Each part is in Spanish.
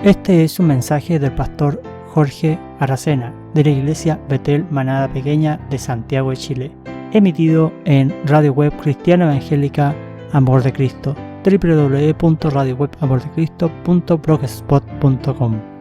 Este es un mensaje del pastor Jorge Aracena, de la Iglesia Betel Manada Pequeña de Santiago de Chile, emitido en Radio Web Cristiana Evangélica Amor de Cristo, www.radiowebamordecristo.blogspot.com.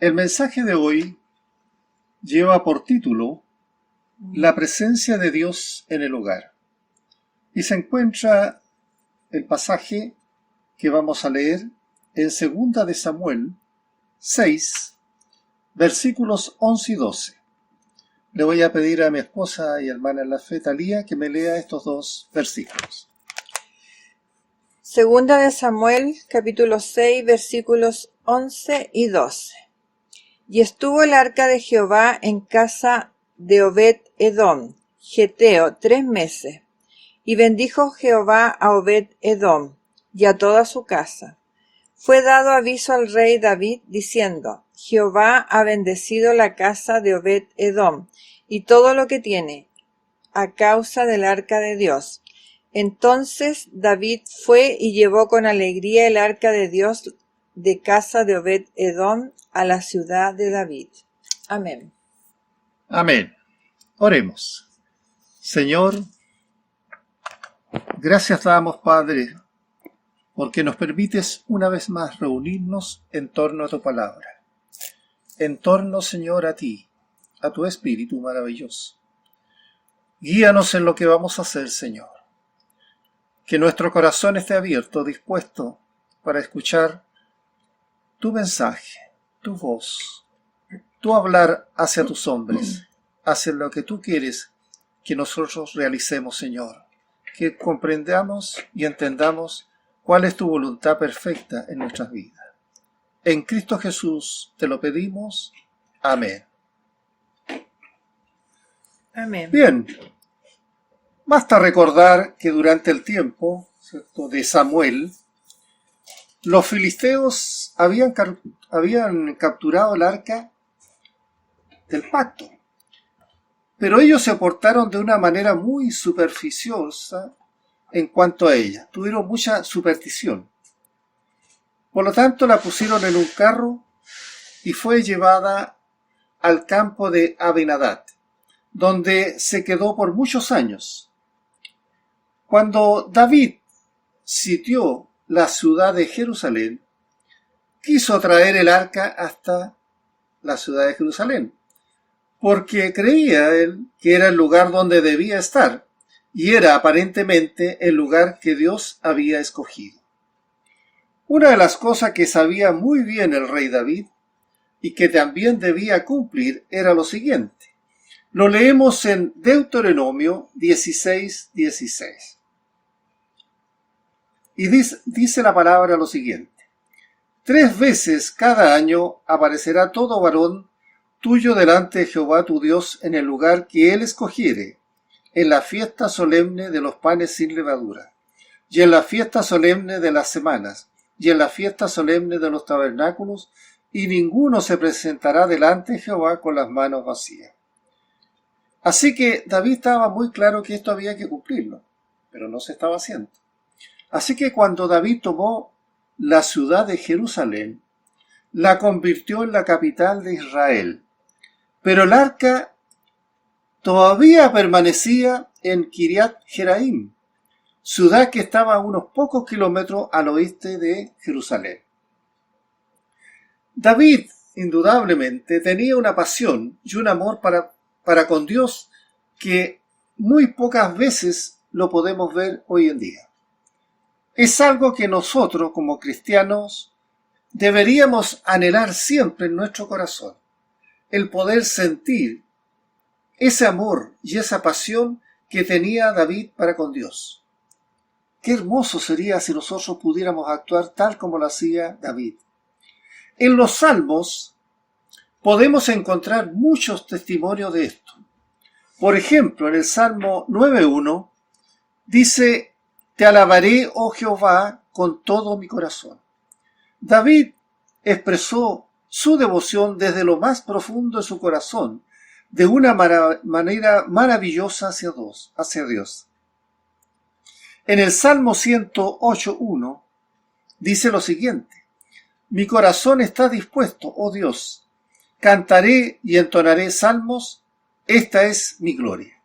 El mensaje de hoy lleva por título La presencia de Dios en el hogar. Y se encuentra el pasaje que vamos a leer en 2 de Samuel 6, versículos 11 y 12. Le voy a pedir a mi esposa y hermana en la fe, Talía, que me lea estos dos versículos. 2 de Samuel, capítulo 6, versículos 11 y 12. Y estuvo el arca de Jehová en casa de Obed-edom, geteo, 3 meses. Y bendijo Jehová a Obed-edom y a toda su casa. Fue dado aviso al rey David, diciendo: Jehová ha bendecido la casa de Obed-edom y todo lo que tiene, a causa del arca de Dios. Entonces David fue y llevó con alegría el arca de Dios de casa de Obed-edom a la ciudad de David. Amén. Amén. Oremos. Señor, gracias damos, Padre, porque nos permites una vez más reunirnos en torno a tu palabra. En torno, Señor, a ti, a tu Espíritu maravilloso. Guíanos en lo que vamos a hacer, Señor. Que nuestro corazón esté abierto, dispuesto para escuchar tu mensaje, tu voz, tu hablar hacia tus hombres, hacia lo que tú quieres que nosotros realicemos, Señor. que comprendamos y entendamos cuál es tu voluntad perfecta en nuestras vidas. En Cristo Jesús te lo pedimos. Amén. Amén. Bien, basta recordar que durante el tiempo, ¿cierto?, de Samuel, los filisteos habían capturado el arca del pacto, pero ellos se portaron de una manera muy superficiosa en cuanto a ella. Tuvieron mucha superstición. Por lo tanto, la pusieron en un carro y fue llevada al campo de Abinadab, donde se quedó por muchos años. Cuando David sitió la ciudad de Jerusalén, quiso traer el arca hasta la ciudad de Jerusalén, porque creía él que era el lugar donde debía estar, y era aparentemente el lugar que Dios había escogido. Una de las cosas que sabía muy bien el rey David, y que también debía cumplir, era lo siguiente. Lo leemos en Deuteronomio 16:16. Y dice la palabra lo siguiente: 3 veces cada año aparecerá todo varón tuyo delante de Jehová tu Dios en el lugar que él escogiere, en la fiesta solemne de los panes sin levadura, y en la fiesta solemne de las semanas, y en la fiesta solemne de los tabernáculos, y ninguno se presentará delante de Jehová con las manos vacías. Así que David estaba muy claro que esto había que cumplirlo, pero no se estaba haciendo. Así que cuando David tomó la ciudad de Jerusalén, la convirtió en la capital de Israel, pero el arca todavía permanecía en Kiriat Jeraim, ciudad que estaba a unos pocos kilómetros al oeste de Jerusalén. David, indudablemente, tenía una pasión y un amor para con Dios que muy pocas veces lo podemos ver hoy en día. Es algo que nosotros, como cristianos, deberíamos anhelar siempre en nuestro corazón, el poder sentir ese amor y esa pasión que tenía David para con Dios. Qué hermoso sería si nosotros pudiéramos actuar tal como lo hacía David. En los Salmos podemos encontrar muchos testimonios de esto. Por ejemplo, en el Salmo 9:1 dice: Te alabaré, oh Jehová, con todo mi corazón. David expresó su devoción desde lo más profundo de su corazón, de una manera maravillosa hacia Dios. En el Salmo 108:1 dice lo siguiente: Mi corazón está dispuesto, oh Dios, cantaré y entonaré salmos, esta es mi gloria.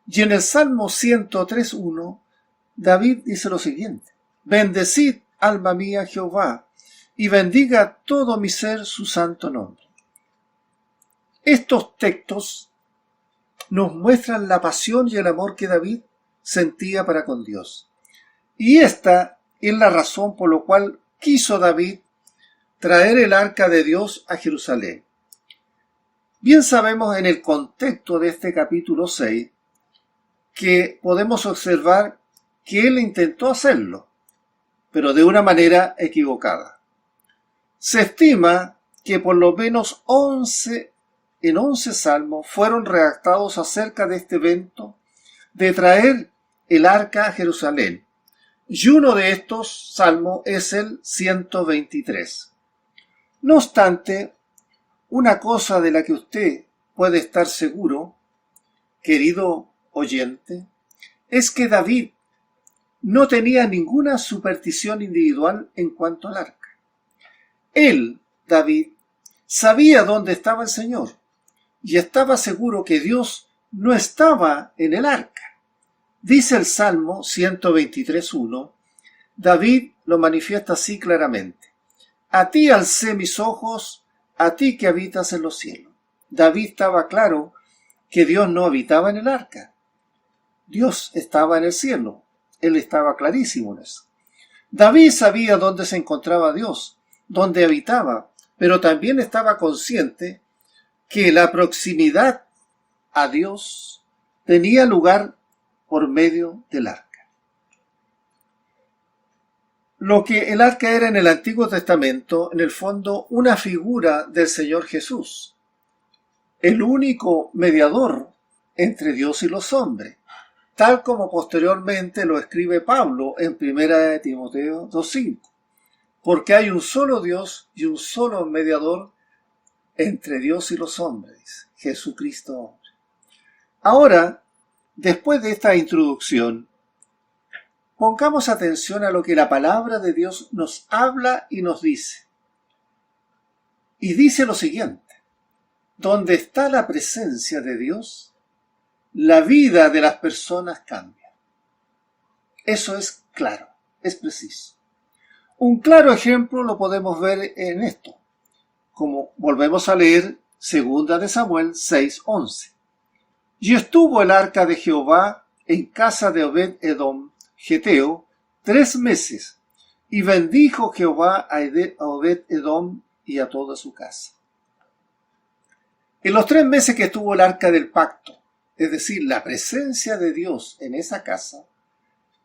Y en el Salmo 103:1 David dice lo siguiente: Bendecid, alma mía, Jehová, y bendiga todo mi ser su santo nombre. Estos textos nos muestran la pasión y el amor que David sentía para con Dios. Y esta es la razón por la cual quiso David traer el arca de Dios a Jerusalén. Bien sabemos en el contexto de este capítulo 6 que podemos observar que él intentó hacerlo, pero de una manera equivocada. Se estima que por lo menos 11 salmos fueron redactados acerca de este evento de traer el arca a Jerusalén, y uno de estos salmos es el 123. No obstante, una cosa de la que usted puede estar seguro, querido oyente, es que David no tenía ninguna superstición individual en cuanto al arca. Él, David, sabía dónde estaba el Señor y estaba seguro que Dios no estaba en el arca. Dice el Salmo 123:1, David lo manifiesta así claramente: A ti alcé mis ojos, a ti que habitas en los cielos. David estaba claro que Dios no habitaba en el arca. Dios estaba en el cielo. Él estaba clarísimo en eso. David sabía dónde se encontraba Dios, dónde habitaba, pero también estaba consciente que la proximidad a Dios tenía lugar por medio del arca. Lo que el arca era en el Antiguo Testamento, en el fondo, una figura del Señor Jesús, el único mediador entre Dios y los hombres, tal como posteriormente lo escribe Pablo en 1 Timoteo 2:5, porque hay un solo Dios y un solo mediador entre Dios y los hombres, Jesucristo hombre. Ahora, después de esta introducción, pongamos atención a lo que la palabra de Dios nos habla y nos dice. Y dice lo siguiente: donde está la presencia de Dios, la vida de las personas cambia. Eso es claro, es preciso. Un claro ejemplo lo podemos ver en esto, como volvemos a leer 2 de Samuel 6:11. Y estuvo el arca de Jehová en casa de Obed-Edom, Geteo, 3 meses, y bendijo Jehová a Obed-Edom y a toda su casa. En los 3 meses que estuvo el arca del pacto, es decir, la presencia de Dios en esa casa,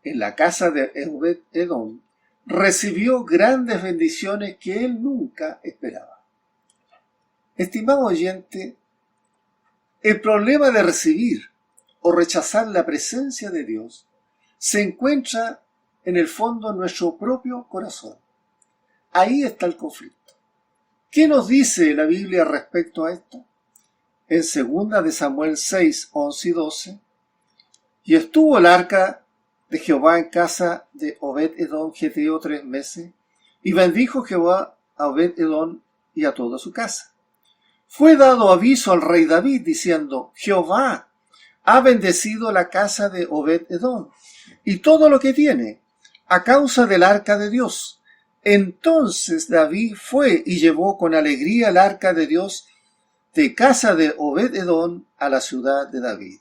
en la casa de Obed-Edom, recibió grandes bendiciones que él nunca esperaba. Estimado oyente, el problema de recibir o rechazar la presencia de Dios se encuentra en el fondo en nuestro propio corazón. Ahí está el conflicto. ¿Qué nos dice la Biblia respecto a esto? En 2 de Samuel 6:11 y 12, y estuvo el arca de Jehová en casa de Obed-Edom Geteo 3 meses, y bendijo Jehová a Obed-Edom y a toda su casa. Fue dado aviso al rey David diciendo: Jehová ha bendecido la casa de Obed-Edom y todo lo que tiene, a causa del arca de Dios. Entonces David fue y llevó con alegría el arca de Dios de casa de Obed-Edom a la ciudad de David.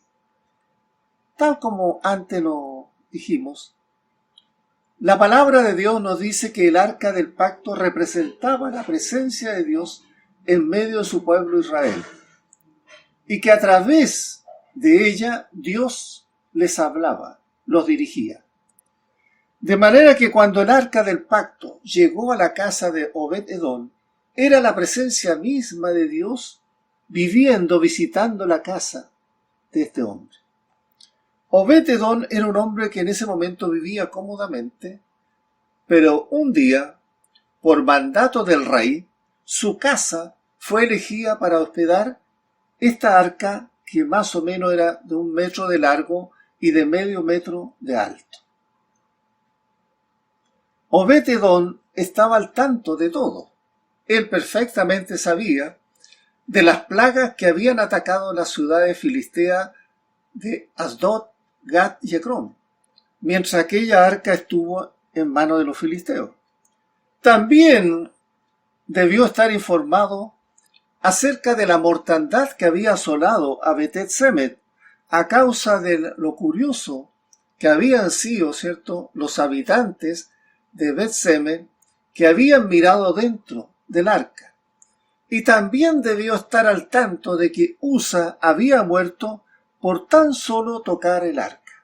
Tal como antes lo dijimos, la palabra de Dios nos dice que el arca del pacto representaba la presencia de Dios en medio de su pueblo Israel, y que a través de ella Dios les hablaba, los dirigía. De manera que cuando el arca del pacto llegó a la casa de Obed-Edom, era la presencia misma de Dios viviendo, visitando la casa de este hombre. Obed-Edom era un hombre que en ese momento vivía cómodamente, pero un día, por mandato del rey, su casa fue elegida para hospedar esta arca que más o menos era de 1 metro de largo y de medio metro de alto. Obed-Edom estaba al tanto de todo. Él perfectamente sabía de las plagas que habían atacado las ciudades filisteas de Asdod, Gat y Ecrón, mientras aquella arca estuvo en manos de los filisteos. También debió estar informado acerca de la mortandad que había asolado a Bet-Semes a causa de lo curioso que habían sido, ¿cierto?, los habitantes de Bet-Semes que habían mirado dentro del arca. Y también debió estar al tanto de que Usa había muerto por tan solo tocar el arca.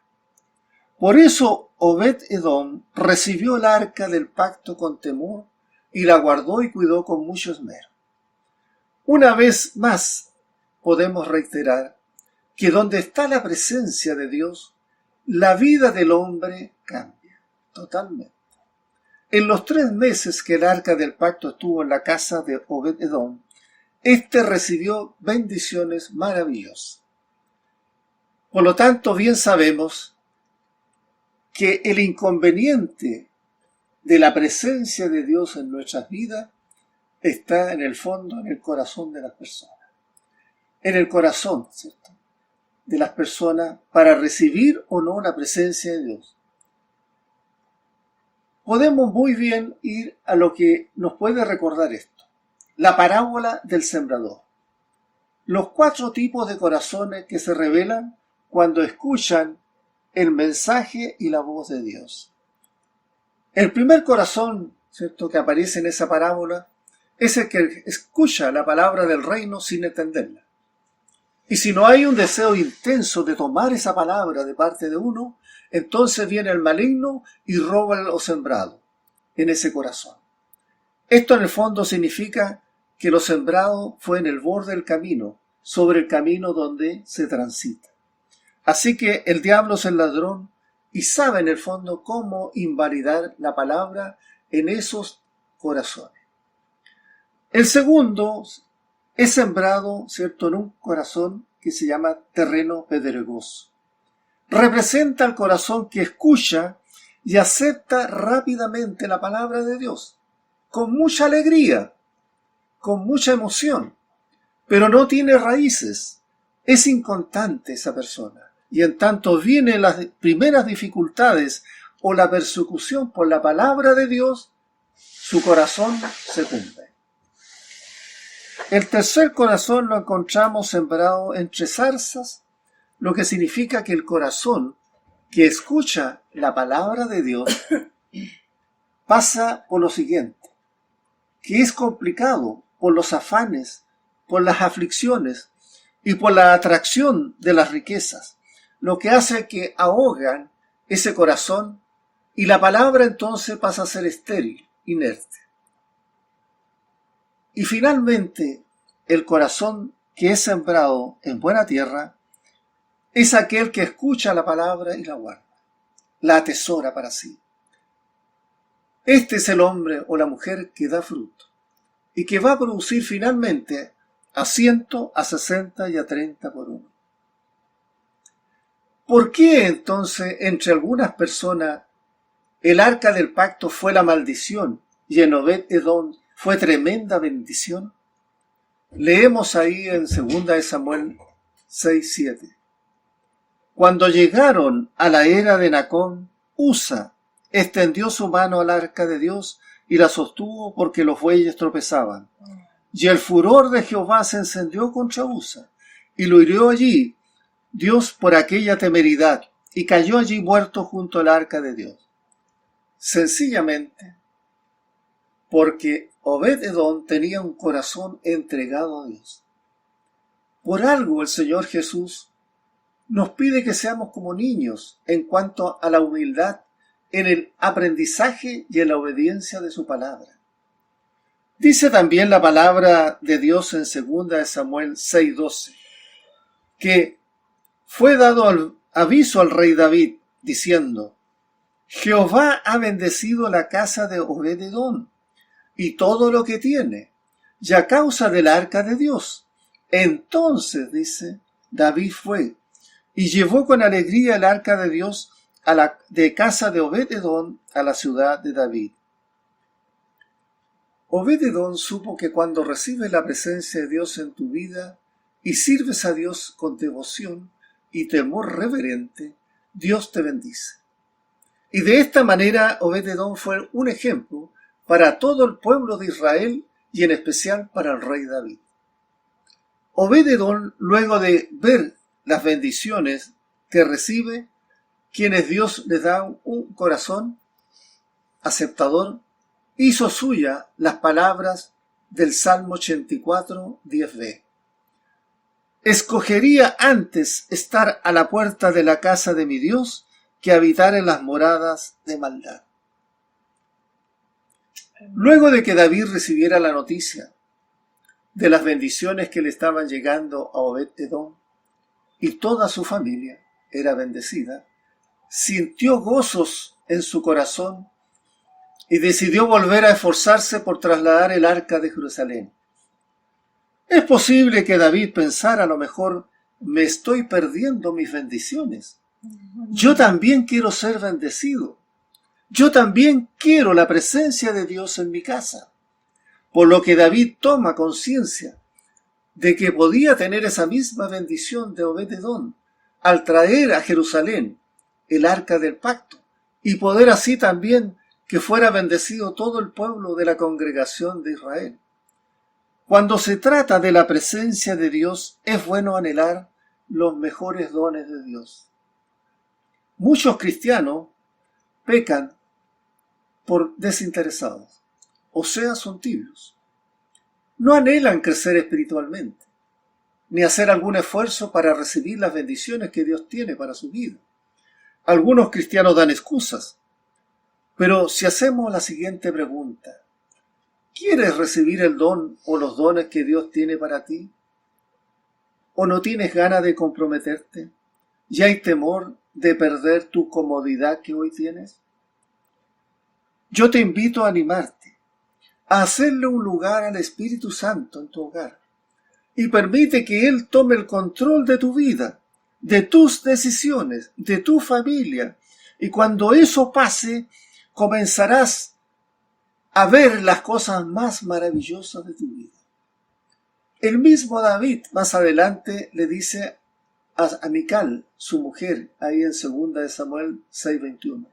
Por eso Obed-Edom recibió el arca del pacto con temor y la guardó y cuidó con mucho esmero. Una vez más podemos reiterar que donde está la presencia de Dios, la vida del hombre cambia totalmente. En los 3 meses que el arca del pacto estuvo en la casa de Obed-Edom, éste recibió bendiciones maravillosas. Por lo tanto, bien sabemos que el inconveniente de la presencia de Dios en nuestras vidas está en el fondo, en el corazón de las personas. En el corazón, ¿cierto?, de las personas para recibir o no la presencia de Dios. Podemos muy bien ir a lo que nos puede recordar esto: la parábola del sembrador. Los 4 tipos de corazones que se revelan cuando escuchan el mensaje y la voz de Dios. El primer corazón, ¿cierto?, que aparece en esa parábola es el que escucha la palabra del reino sin entenderla. Y si no hay un deseo intenso de tomar esa palabra de parte de uno, entonces viene el maligno y roba lo sembrado. en ese corazón. Esto en el fondo significa que lo sembrado fue en el borde del camino, sobre el camino donde se transita. Así que el diablo es el ladrón y sabe en el fondo cómo invalidar la palabra en esos corazones. El segundo es sembrado, ¿cierto?, en un corazón que se llama terreno pedregoso. Representa el corazón que escucha y acepta rápidamente la palabra de Dios, con mucha alegría, con mucha emoción, pero no tiene raíces, es inconstante esa persona. Y en tanto vienen las primeras dificultades o la persecución por la palabra de Dios, su corazón se cumple. El tercer corazón lo encontramos sembrado entre zarzas, lo que significa que el corazón que escucha la palabra de Dios pasa por lo siguiente, que es complicado por los afanes, por las aflicciones y por la atracción de las riquezas, lo que hace que ahogan ese corazón y la palabra entonces pasa a ser estéril, inerte. Y finalmente, el corazón que es sembrado en buena tierra es aquel que escucha la palabra y la guarda, la atesora para sí. Este es el hombre o la mujer que da fruto y que va a producir finalmente a 100, a 60 y a 30 por uno. ¿Por qué entonces entre algunas personas el arca del pacto fue la maldición y en Obed-Edom fue tremenda bendición? Leemos ahí en 2 Samuel 6:7. Cuando llegaron a la era de Nacón, Usa extendió su mano al arca de Dios y la sostuvo porque los bueyes tropezaban. Y el furor de Jehová se encendió contra Usa y lo hirió allí Dios por aquella temeridad y cayó allí muerto junto al arca de Dios. Sencillamente porque Obed-Edom tenía un corazón entregado a Dios. Por algo el Señor Jesús nos pide que seamos como niños en cuanto a la humildad, en el aprendizaje y en la obediencia de su palabra. Dice también la palabra de Dios en 2 Samuel 6:12, que fue dado aviso al rey David, diciendo: Jehová ha bendecido la casa de Obed-Edom y todo lo que tiene, y a causa del arca de Dios. Entonces, dice, David fue y llevó con alegría el arca de Dios de casa de Obed-Edom a la ciudad de David. Obed-Edom supo que cuando recibes la presencia de Dios en tu vida y sirves a Dios con devoción y temor reverente, Dios te bendice. Y de esta manera Obed-Edom fue un ejemplo para todo el pueblo de Israel y en especial para el rey David. Obed-Edom, luego de ver las bendiciones que recibe, quienes Dios les da un corazón aceptador, hizo suya las palabras del Salmo 84, 10b. Escogería antes estar a la puerta de la casa de mi Dios que habitar en las moradas de maldad. Luego de que David recibiera la noticia de las bendiciones que le estaban llegando a Obed-Edom, y toda su familia era bendecida, sintió gozos en su corazón y decidió volver a esforzarse por trasladar el arca de Jerusalén. Es posible que David pensara, a lo mejor, me estoy perdiendo mis bendiciones. Yo también quiero ser bendecido. Yo también quiero la presencia de Dios en mi casa. Por lo que David toma conciencia de que podía tener esa misma bendición de Obed-Edom al traer a Jerusalén el arca del pacto y poder así también que fuera bendecido todo el pueblo de la congregación de Israel. Cuando se trata de la presencia de Dios, es bueno anhelar los mejores dones de Dios. Muchos cristianos pecan por desinteresados, o sea, son tibios. No anhelan crecer espiritualmente, ni hacer algún esfuerzo para recibir las bendiciones que Dios tiene para su vida. Algunos cristianos dan excusas, Pero si hacemos la siguiente pregunta, ¿quieres recibir el don o los dones que Dios tiene para ti? ¿O no tienes ganas de comprometerte? ¿Y hay temor de perder tu comodidad que hoy tienes? Yo te invito a animarte, a hacerle un lugar al Espíritu Santo en tu hogar y permite que Él tome el control de tu vida, de tus decisiones, de tu familia. Y cuando eso pase, comenzarás a ver las cosas más maravillosas de tu vida. El mismo David más adelante le dice a Mical, su mujer, ahí en 2 de Samuel 6:21.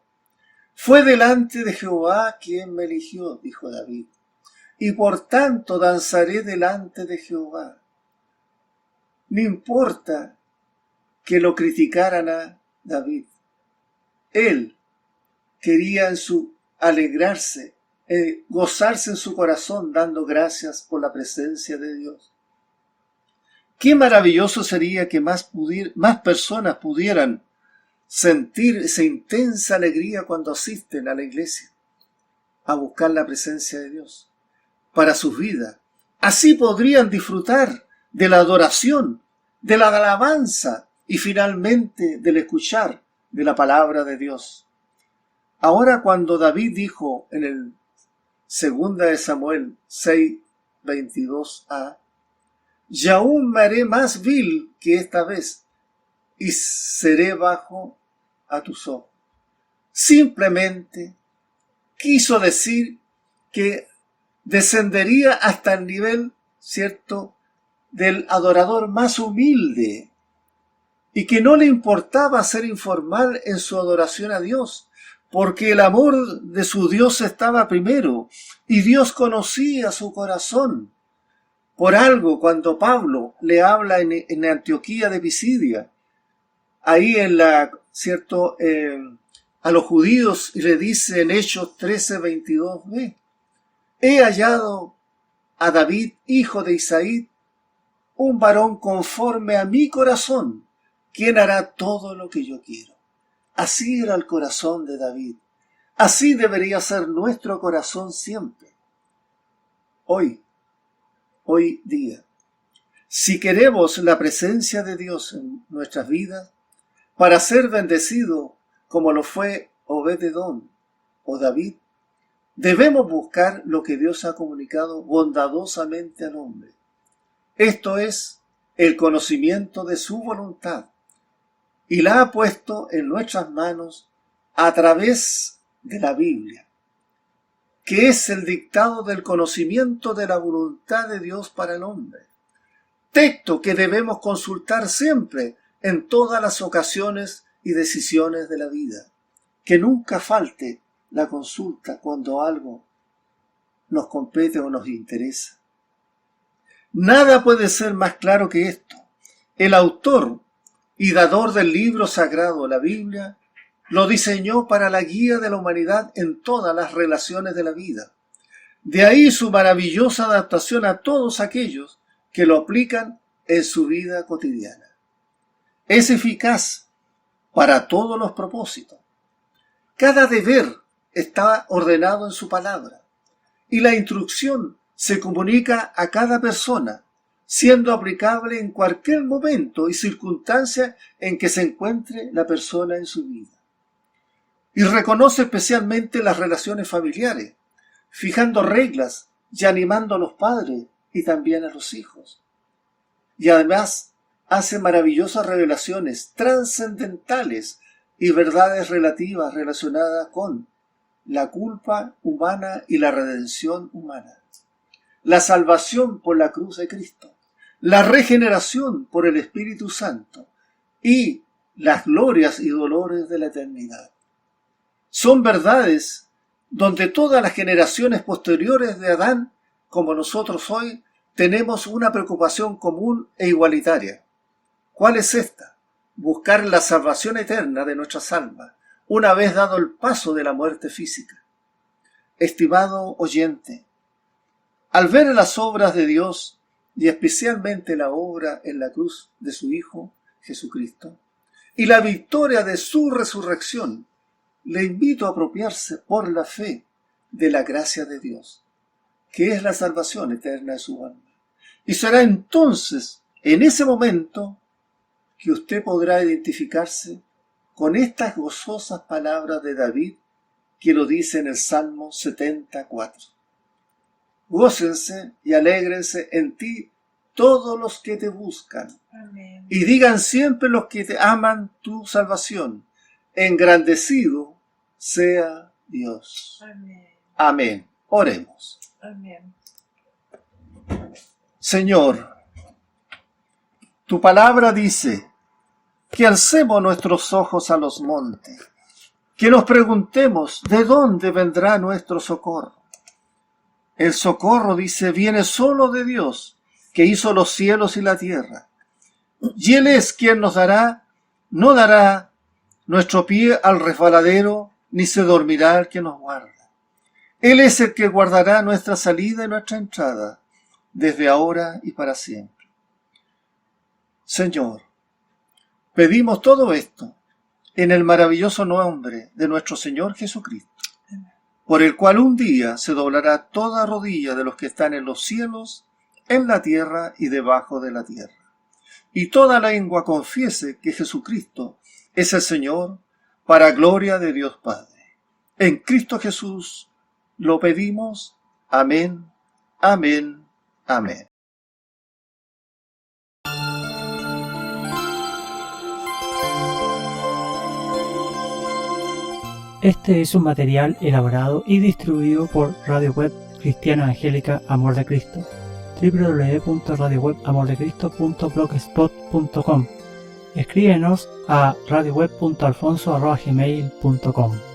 Fue delante de Jehová quien me eligió, dijo David, y por tanto danzaré delante de Jehová. No importa que lo criticaran a David. Él quería alegrarse, gozarse en su corazón dando gracias por la presencia de Dios. Qué maravilloso sería que más personas pudieran sentir esa intensa alegría cuando asisten a la iglesia, a buscar la presencia de Dios para sus vidas. Así podrían disfrutar de la adoración, de la alabanza y finalmente del escuchar de la palabra de Dios. Ahora cuando David dijo en el 2 de Samuel 6:22a, y aún me haré más vil que esta vez, y seré bajo a tus ojos. Simplemente quiso decir que descendería hasta el nivel, ¿cierto?, del adorador más humilde, y que no le importaba ser informal en su adoración a Dios, porque el amor de su Dios estaba primero, y Dios conocía su corazón. Por algo, cuando Pablo le habla en Antioquía de Pisidia, ahí a los judíos, y le dice en Hechos 13:22b, he hallado a David, hijo de Isaí, un varón conforme a mi corazón, quien hará todo lo que yo quiero. Así era el corazón de David. Así debería ser nuestro corazón siempre. Hoy día, si queremos la presencia de Dios en nuestras vidas, para ser bendecido como lo fue Obed-Edom o David, debemos buscar lo que Dios ha comunicado bondadosamente al hombre. Esto es el conocimiento de su voluntad, y la ha puesto en nuestras manos a través de la Biblia, que es el dictado del conocimiento de la voluntad de Dios para el hombre. Texto que debemos consultar siempre en todas las ocasiones y decisiones de la vida. Que nunca falte la consulta cuando algo nos compete o nos interesa. Nada puede ser más claro que esto. El autor y dador del libro sagrado, la Biblia, lo diseñó para la guía de la humanidad en todas las relaciones de la vida. De ahí su maravillosa adaptación a todos aquellos que lo aplican en su vida cotidiana. Es eficaz para todos los propósitos. Cada deber está ordenado en su palabra, y la instrucción se comunica a cada persona, siendo aplicable en cualquier momento y circunstancia en que se encuentre la persona en su vida. Y reconoce especialmente las relaciones familiares, fijando reglas y animando a los padres y también a los hijos. Y además hace maravillosas revelaciones trascendentales y verdades relativas relacionadas con la culpa humana y la redención humana, la salvación por la cruz de Cristo, la regeneración por el Espíritu Santo y las glorias y dolores de la eternidad. Son verdades donde todas las generaciones posteriores de Adán, como nosotros hoy, tenemos una preocupación común e igualitaria. ¿Cuál es esta? Buscar la salvación eterna de nuestras almas, una vez dado el paso de la muerte física. Estimado oyente, al ver las obras de Dios, y especialmente la obra en la cruz de su Hijo, Jesucristo, y la victoria de su resurrección, le invito a apropiarse por la fe de la gracia de Dios, que es la salvación eterna de su alma. Y será entonces, en ese momento, que usted podrá identificarse con estas gozosas palabras de David, que lo dice en el Salmo 74. Gócense y alégrense en ti todos los que te buscan. Amén. Y digan siempre los que te aman tu salvación. Engrandecido sea Dios. Amén. Amén. Oremos. Amén. Señor, tu palabra dice que alcemos nuestros ojos a los montes, que nos preguntemos de dónde vendrá nuestro socorro. El socorro, dice, viene solo de Dios, que hizo los cielos y la tierra. Y Él es quien nos dará, no dará nuestro pie al resbaladero, ni se dormirá el que nos guarda. Él es el que guardará nuestra salida y nuestra entrada, desde ahora y para siempre. Señor, pedimos todo esto en el maravilloso nombre de nuestro Señor Jesucristo, por el cual un día se doblará toda rodilla de los que están en los cielos, en la tierra y debajo de la tierra. Y toda lengua confiese que Jesucristo es el Señor, para gloria de Dios Padre. En Cristo Jesús lo pedimos. Amén, amén, amén. Este es un material elaborado y distribuido por Radio Web Cristiana Evangélica Amor de Cristo. www.radiowebamordecristo.blogspot.com. Escríbenos a radioweb.alfonso@gmail.com.